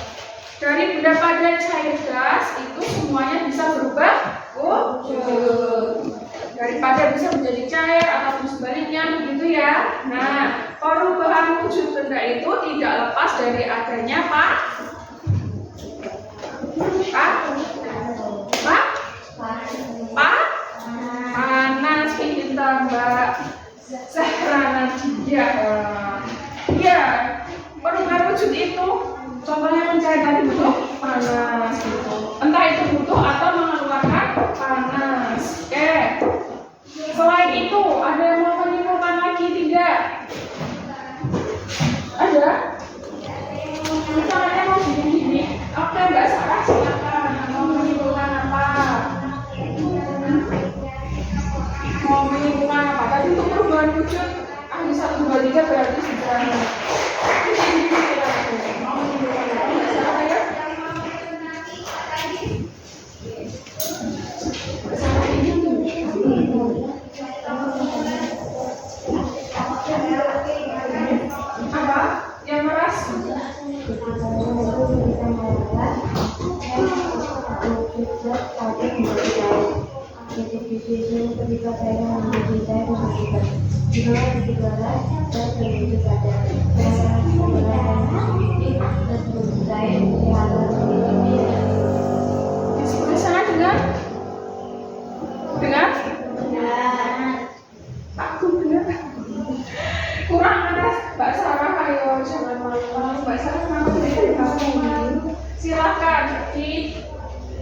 A: Dari benda padat cair gas itu semuanya bisa berubah wujud. Dari padat bisa menjadi cair ataupun sebaliknya begitu ya. Nah, perubahan wujud benda itu tidak lepas dari adanya panas. Pintar Mbak Zahra Nadia. Ya, perubahan wujud itu contohnya mencairkan bentuk panas gitu. Entah itu butuh atau mengeluarkan panas. Oke. Selain itu, ada yang mau menyimpulkan lagi tidak? Ada? Kita ada mau gini-gini. Oke, Mbak Sarah silakan. Mau menyimpulkan apa? Mau menyimpulkan apa? Tadi untuk perubahan wujud, ahli 1, 2, 3 berarti sudah. Mau menyimpulkan apa? Mbak Sarah ya? Apa? Yang keras?
B: Ketika saya menjadi saya berhasil di bawah dan berwujud pada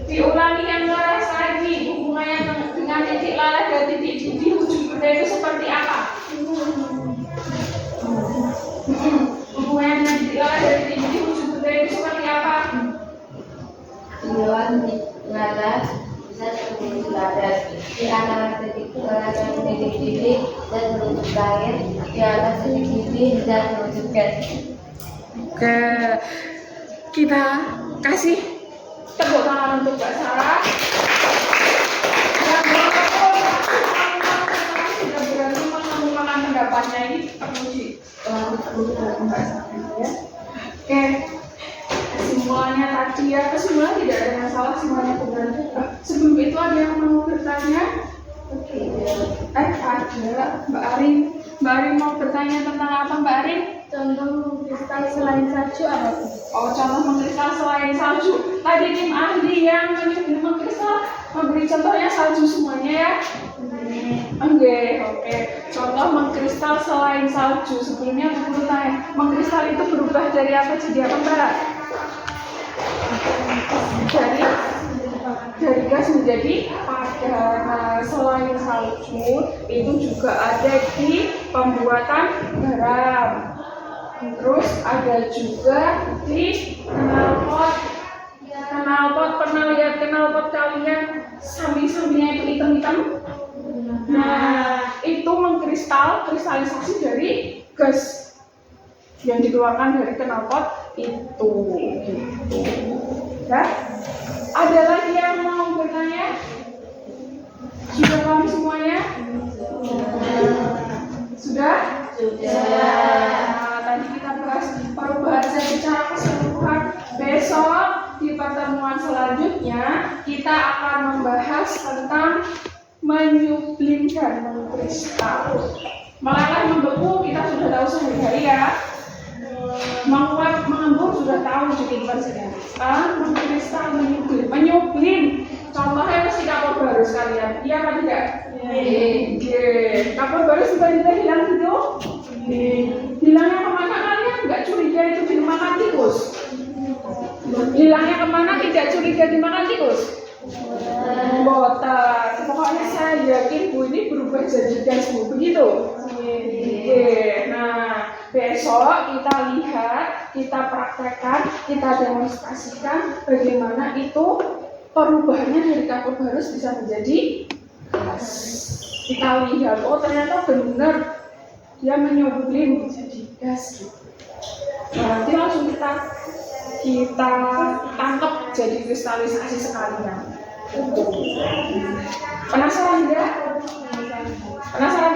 A: Diulangi yang laras lagi. Hubungannya dengan titik laras dan titik didih ujung benda itu seperti apa? Hubungannya dengan titik laras dan titik didih ujung benda itu seperti apa?
B: Tujuan laras zat menuju laras. Di antara titik laras dan titik didih zat menuju air. Di atas titik didih zat menuju gas.
A: Oke, kita kasih tepuk tangan untuk Mbak Sarah. Dan sudah berani mengemukakan pendapatnya ini terpuji. Mbak Sarah ya. Oke, kesimpulannya tadi ya, kesimpulan tidak ada masalah, semuanya benar. Sebelum itu ada yang mau bertanya? Ada Mbak Arin. Mbak Arin mau bertanya tentang apa Mbak Arin?
C: Contoh mengkristal selain salju apa?
A: Oh, contoh mengkristal selain salju. Tadi tim ahli yang menyebut mengkristal memberi contohnya salju semuanya ya? Oke. Contoh mengkristal selain salju. Sebelumnya aku tanya, mengkristal itu berubah dari apa jadi apa Mbak? Dari gas menjadi padat. Nah, selain salju itu juga ada di pembuatan garam. Terus ada juga di knalpot. Pernah lihat knalpot kalian samping-sampingnya itu hitam-hitam? Nah, itu kristalisasi dari gas yang dikeluarkan dari knalpot itu. Gitu. Ya? Ada lagi yang mau bertanya? Sudah paham semuanya? Sudah? Tadi kita bahas perubahan zat secara keseluruhan. Besok di pertemuan selanjutnya kita akan membahas tentang menyublim dan mengkristal. Meleleh membeku kita sudah tahu sehari-hari ya. Menguap mengembur sudah tahu di kehidupan sehari-hari. Mengkristal, menyublim. Contohnya pasti kapur baru sekalian. Iya apa tidak? Kapur baru tiba-tiba hilang gitu. Hilangnya kemana kalian? Nggak curiga itu dimakan tikus. Hilangnya kemana tidak curiga dimakan tikus? Botak. Pokoknya saya yakin Bu ini berubah jadi gas Bu, begitu? Nah, besok kita lihat, kita praktekkan, kita demonstrasikan bagaimana itu perubahannya dari kapur barus bisa menjadi gas. Kita lihat, oh ternyata benar dia menyublim jadi gas. Nanti langsung kita tangkap jadi kristalisasi sekalian. Penasaran tidak? Penasaran?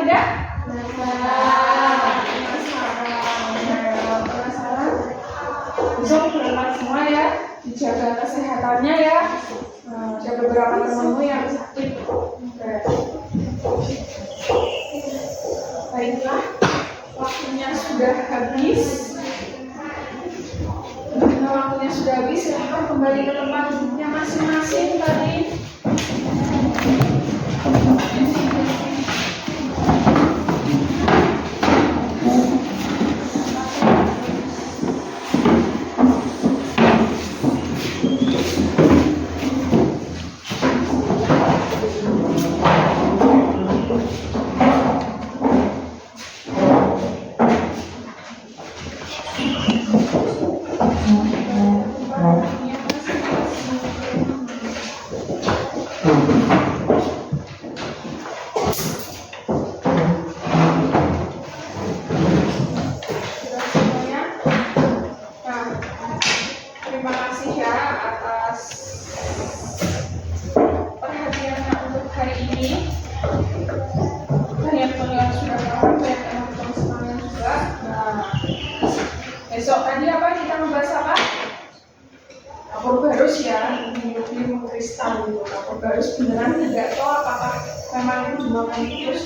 A: Besok berangkat semua ya, dijaga kesehatannya ya. Ada beberapa temanmu yang sakit. Baiklah, waktunya sudah habis. Silahkan kembali ke tempat duduknya masing-masing tadi. Terima kasih ya atas perhatiannya untuk hari ini. Banyak yang sudah paham, banyak teman-teman semuanya juga. Nah, besok tadi apa kita membahas apa? Kapur barus ya, menyublim kristal gitu. Kapur barus beneran tidak tahu apakah memang itu dimakan terus.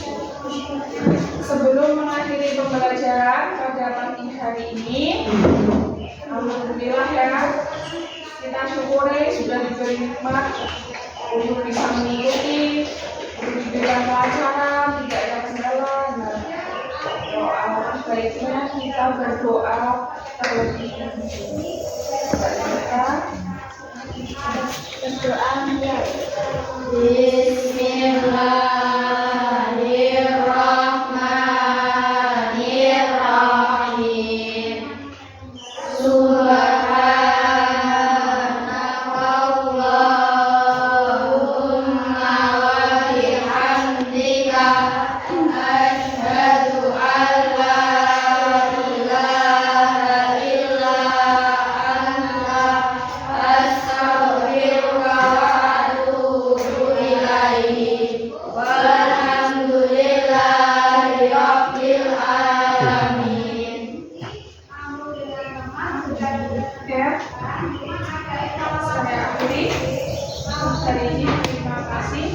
A: Sebelum mengakhiri pembelajaran pada pagi hari ini, alhamdulillah ya, kita syukuri sudah diberi nikmat untuk bisa mengikuti, untuk diberikan pelajaran, tidak ada kendala. Nah, doa baiknya kita berdoa terlebih dahulu.
C: Berdoa mulai.
B: Bismillahirrahmanirrahim. Subhanakallahumma wa bihamdika asyhadu an la ilaha illa anta astaghfiruka wa atubu ilaihi. Walhamdulillahi rabbil alamin.
A: Ya, saya akhiri. Hari ini terima kasih.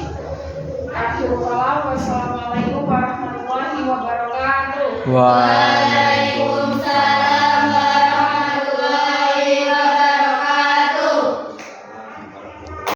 A: Akhirul kalam. Wassalamualaikum warahmatullahi wabarakatuh.
D: Wah.